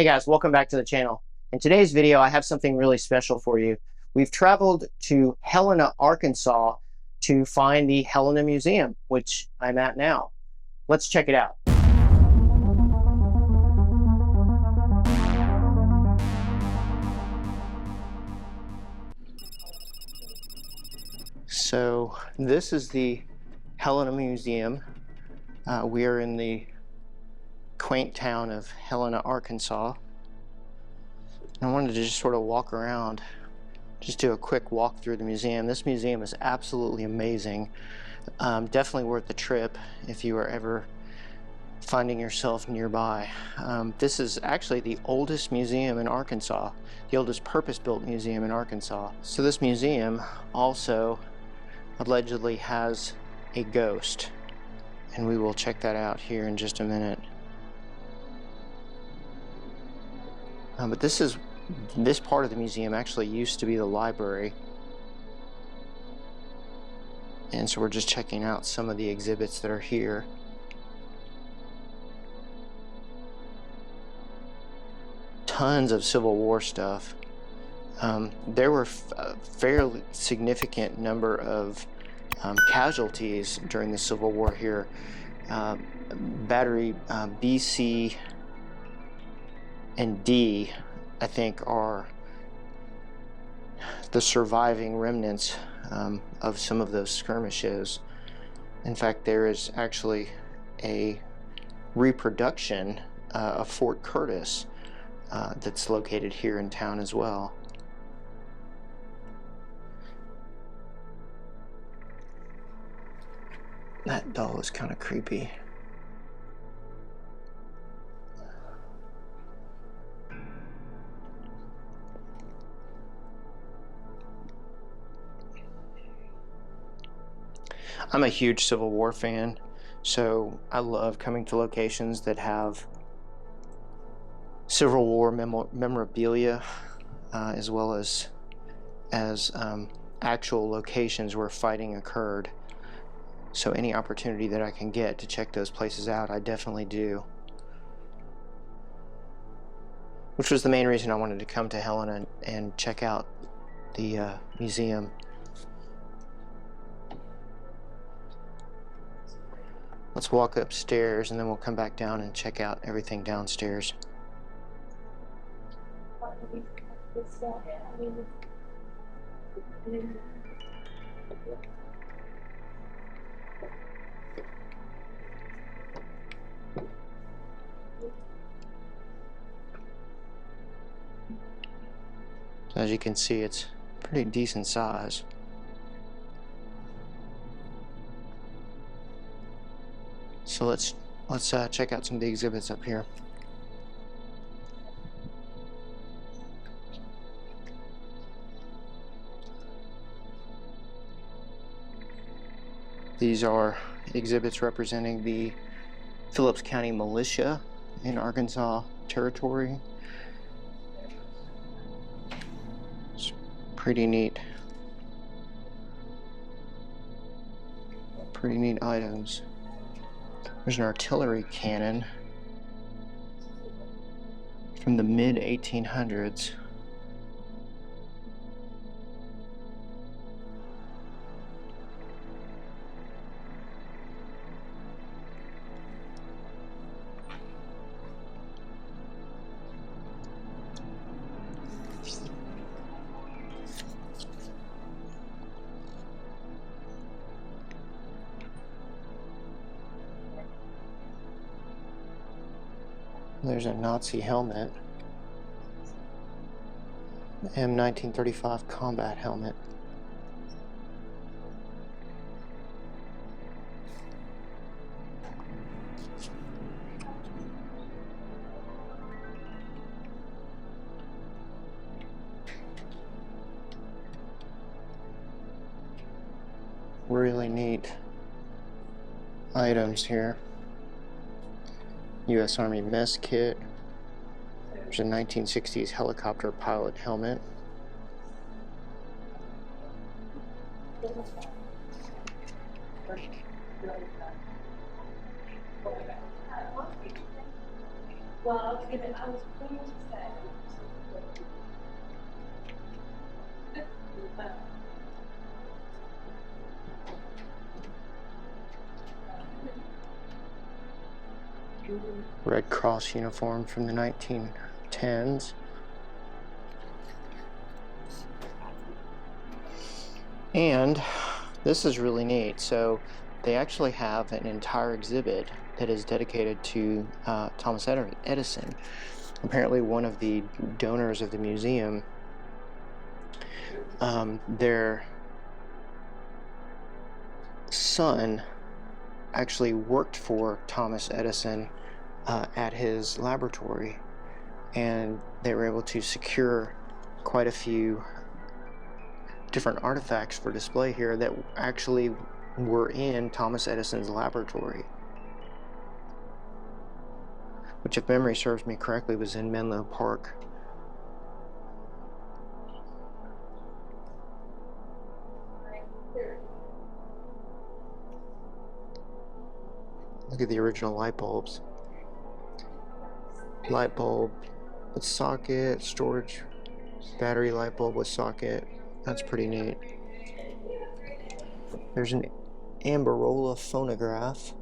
Hey guys, welcome back to the channel. In today's video, I have something really special for you. We've traveled to Helena, Arkansas to find the Helena Museum, which I'm at now. Let's check it out. So this is the Helena Museum. We are in the quaint town of Helena, Arkansas. I wanted to just sort of walk around, just do a quick walk through the museum. This museum is absolutely amazing. Definitely worth the trip if you are ever finding yourself nearby. This is actually the oldest museum in Arkansas, the oldest purpose-built museum in Arkansas. So this museum also allegedly has a ghost, and we will check that out here in just a minute. But this part of the museum actually used to be the library. And so we're just checking out some of the exhibits that are here. Tons of Civil War stuff. There were a fairly significant number of casualties during the Civil War here. Battery B, C, and D, I think, are the surviving remnants of some of those skirmishes. In fact, there is actually a reproduction of Fort Curtis that's located here in town as well. That doll is kind of creepy. I'm a huge Civil War fan, so I love coming to locations that have Civil War memorabilia, as well as actual locations where fighting occurred. So any opportunity that I can get to check those places out, I definitely do. Which was the main reason I wanted to come to Helena and check out the museum. Let's walk upstairs and then we'll come back down and check out everything downstairs. As you can see, it's pretty decent size. So let's check out some of the exhibits up here. These are exhibits representing the Phillips County Militia in Arkansas Territory. It's pretty neat. Pretty neat items. There's an artillery cannon from the mid-1800s. There's a Nazi helmet, M1935 combat helmet. Really neat items here. U.S. Army mess kit. There's a 1960s helicopter pilot helmet. Well, I was going to say. Red Cross uniform from the 1910s. And this is really neat. So they actually have an entire exhibit that is dedicated to Thomas Edison. Apparently one of the donors of the museum, their son actually worked for Thomas Edison at his laboratory, and they were able to secure quite a few different artifacts for display here that actually were in Thomas Edison's laboratory, which, if memory serves me correctly, was in Menlo Park. Look at the original light bulbs. Light bulb with socket, storage, battery light bulb with socket. That's pretty neat. There's an Amberola phonograph.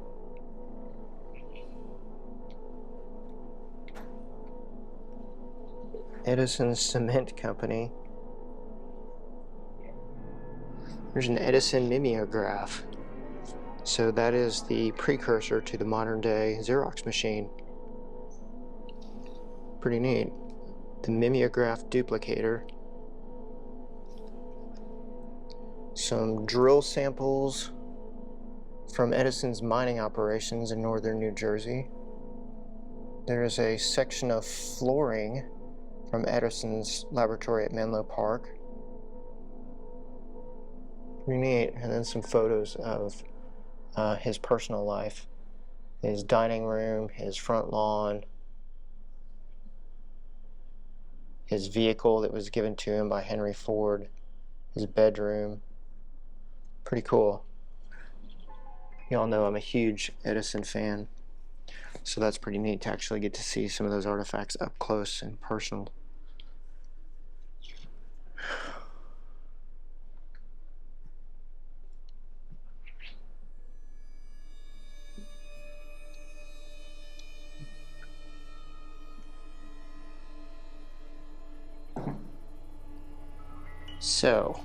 Edison Cement Company. There's an Edison mimeograph. So that is the precursor to the modern day Xerox machine. Pretty neat. The mimeograph duplicator. Some drill samples from Edison's mining operations in northern New Jersey. There is a section of flooring from Edison's laboratory at Menlo Park. Pretty neat. And then some photos of his personal life. His dining room, his front lawn, his vehicle that was given to him by Henry Ford, his bedroom. Pretty cool. Y'all know I'm a huge Edison fan, so that's pretty neat to actually get to see some of those artifacts up close and personal. So,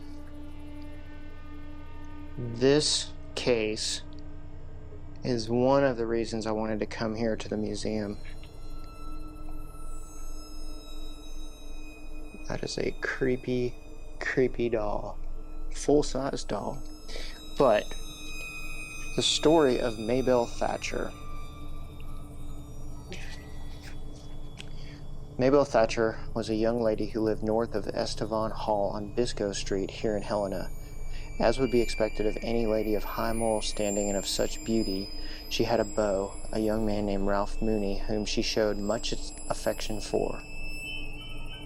this case is one of the reasons I wanted to come here to the museum. That is a creepy, creepy doll. Full-size doll. But the story of Maybelle Thatcher. Maybelle Thatcher was a young lady who lived north of Estevan Hall on Biscoe Street here in Helena. As would be expected of any lady of high moral standing and of such beauty, she had a beau, a young man named Ralph Mooney, whom she showed much affection for.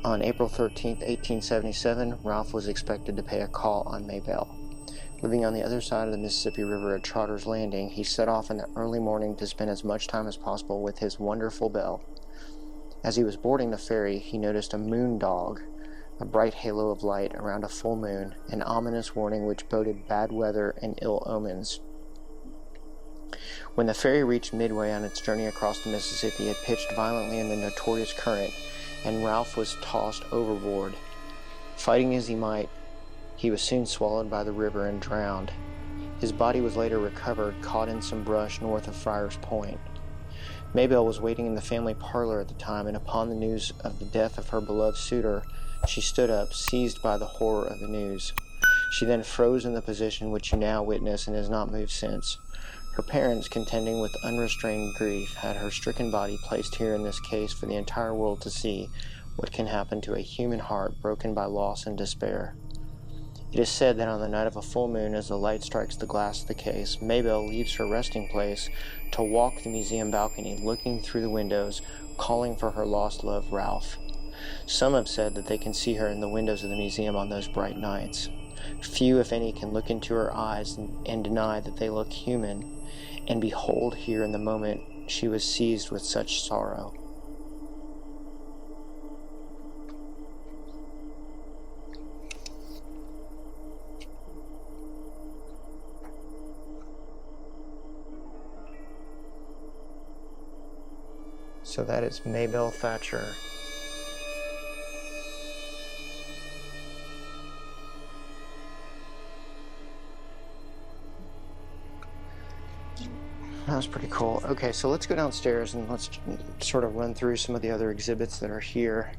On April 13, 1877, Ralph was expected to pay a call on Maybelle. Living on the other side of the Mississippi River at Trotter's Landing, he set off in the early morning to spend as much time as possible with his wonderful belle. As he was boarding the ferry, he noticed a moon dog, a bright halo of light around a full moon, an ominous warning which boded bad weather and ill omens. When the ferry reached midway on its journey across the Mississippi, it pitched violently in the notorious current, and Ralph was tossed overboard. Fighting as he might, he was soon swallowed by the river and drowned. His body was later recovered, caught in some brush north of Friar's Point. Maybelle was waiting in the family parlor at the time, and upon the news of the death of her beloved suitor, she stood up, seized by the horror of the news. She then froze in the position which you now witness and has not moved since. Her parents, contending with unrestrained grief, had her stricken body placed here in this case for the entire world to see what can happen to a human heart broken by loss and despair. It is said that on the night of a full moon, as the light strikes the glass of the case, Maybelle leaves her resting place to walk the museum balcony, looking through the windows, calling for her lost love, Ralph. Some have said that they can see her in the windows of the museum on those bright nights. Few, if any, can look into her eyes and deny that they look human, and behold here in the moment she was seized with such sorrow. So that is Maybelle Thatcher. That was pretty cool. Okay, so let's go downstairs and let's sort of run through some of the other exhibits that are here.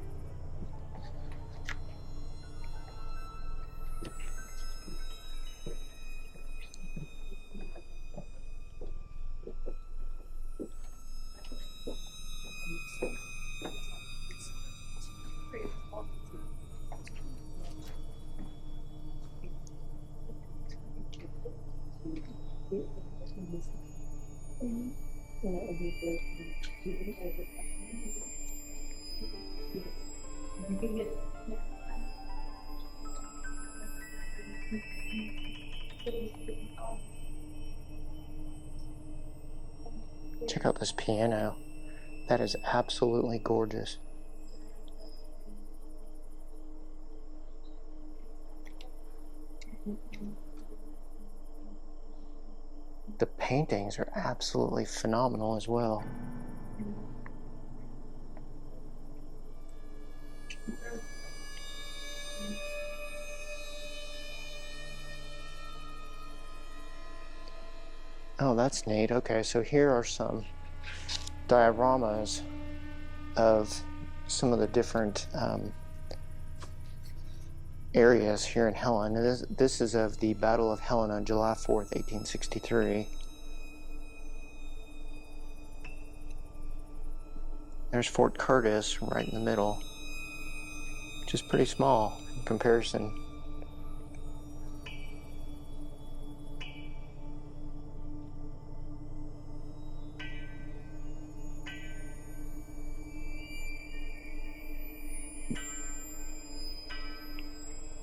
Check out this piano. That is absolutely gorgeous. The paintings are absolutely phenomenal as well. Oh, that's neat. Okay, so here are some dioramas of some of the different areas here in Helena. This is of the Battle of Helena on July 4th, 1863. There's Fort Curtis right in the middle, which is pretty small in comparison.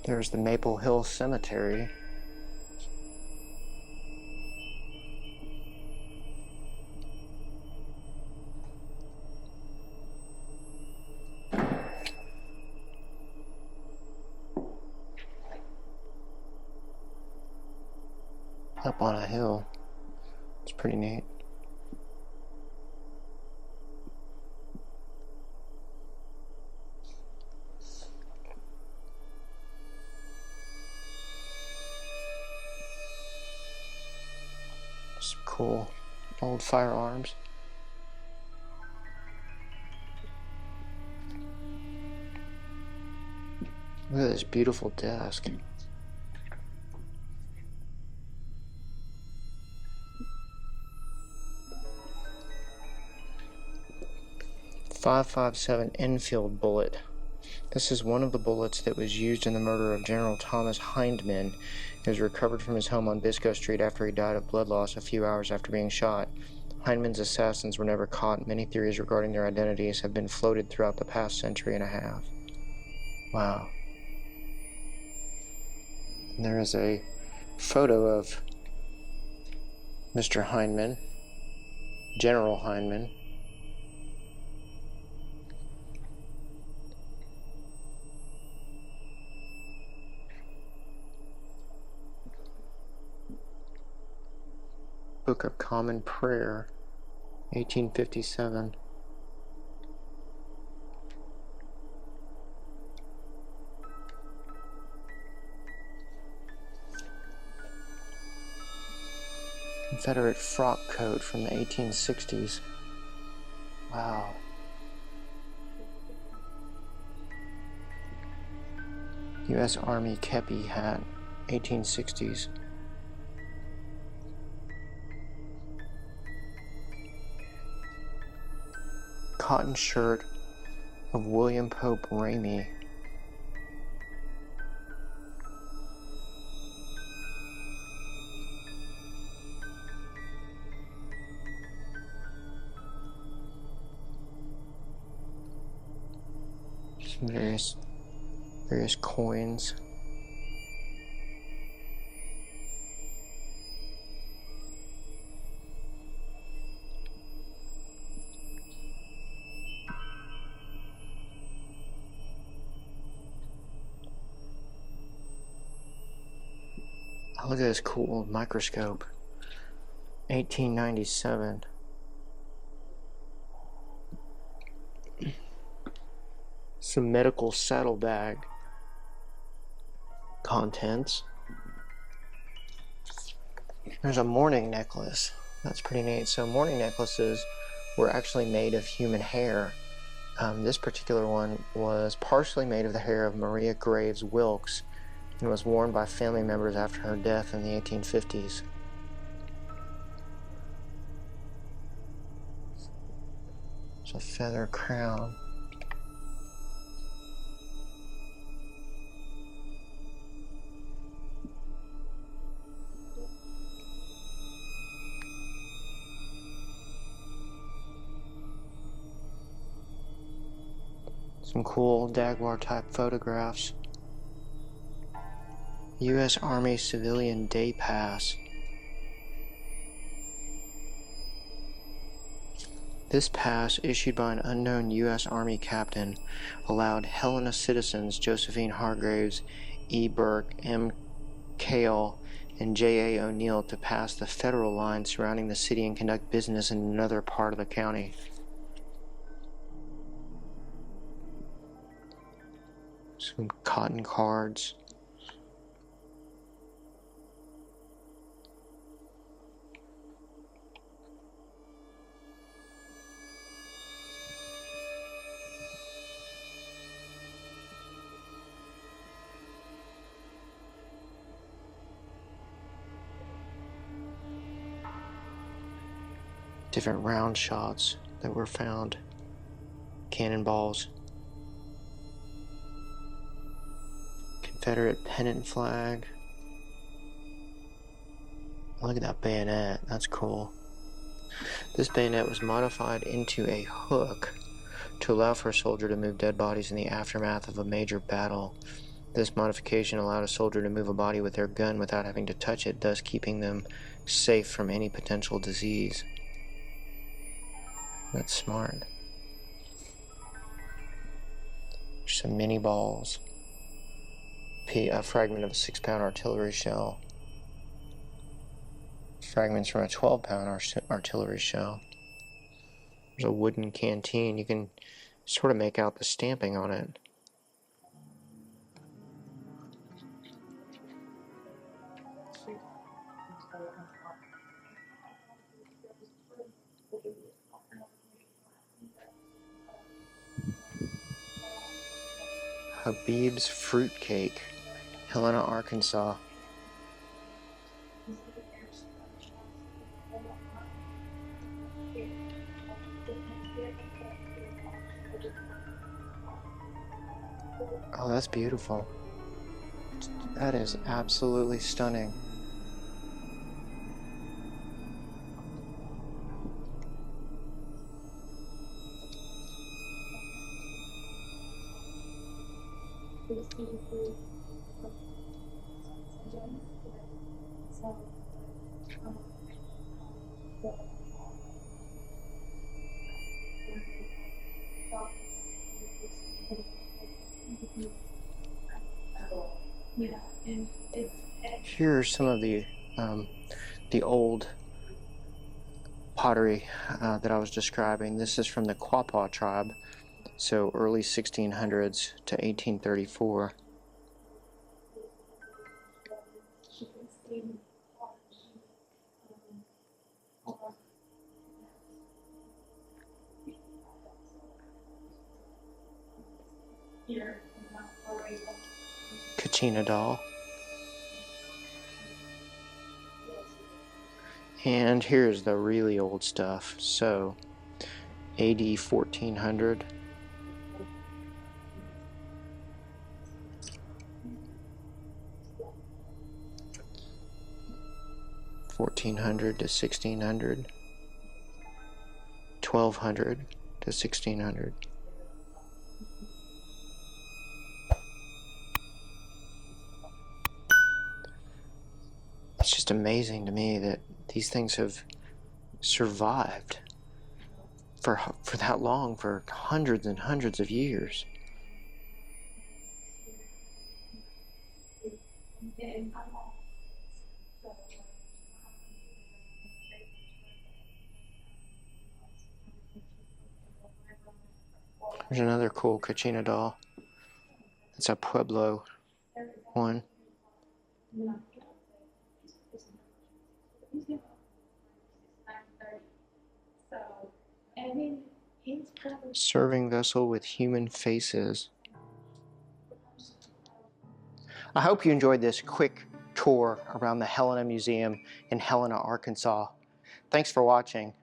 There's the Maple Hill Cemetery. Up on a hill. It's pretty neat. Some cool old firearms. Look at this beautiful desk. .557 Enfield bullet. This is one of the bullets that was used in the murder of General Thomas Hindman. It was recovered from his home on Biscoe Street after he died of blood loss a few hours after being shot. Hindman's assassins were never caught. Many theories regarding their identities have been floated throughout the past century and a half. Wow. And there is a photo of Mr. Hindman, General Hindman. Book of Common Prayer, 1857. Confederate frock coat from the 1860s. Wow. U.S. Army kepi hat, 1860s. Cotton shirt of William Pope Ramey. Some various coins. Oh, look at this cool microscope. 1897. some medical saddlebag contents. There's a mourning necklace. That's pretty neat. So mourning necklaces were actually made of human hair. This particular one was partially made of the hair of Maria Graves Wilkes and was worn by family members after her death in the 1850s. It's a feather crown. Some cool Jaguar type photographs. U.S. Army Civilian Day Pass. This pass, issued by an unknown U.S. Army captain, allowed Helena citizens Josephine Hargraves, E. Burke, M. Cale, and J.A. O'Neill to pass the federal line surrounding the city and conduct business in another part of the county. Some cotton cards. Different round shots that were found. Cannonballs. Confederate pennant flag. Look at that bayonet. That's cool. This bayonet was modified into a hook to allow for a soldier to move dead bodies in the aftermath of a major battle. This modification allowed a soldier to move a body with their gun without having to touch it, thus keeping them safe from any potential disease. That's smart. Some mini balls. A fragment of a 6-pound artillery shell. Fragments from a 12-pound artillery shell. There's a wooden canteen. You can sort of make out the stamping on it. Habib's Fruitcake, Helena, Arkansas. Oh, that's beautiful. That is absolutely stunning. Here are some of the old pottery that I was describing. This is from the Quapaw tribe, so early 1600s to 1834. Kachina doll. And here's the really old stuff. So, AD 1400. (1400 to 1600), 1200 to 1600. It's just amazing to me that these things have survived for that long, for hundreds and hundreds of years. There's another cool Kachina doll. It's a Pueblo one. Serving vessel with human faces. I hope you enjoyed this quick tour around the Helena Museum in Helena, Arkansas. Thanks for watching.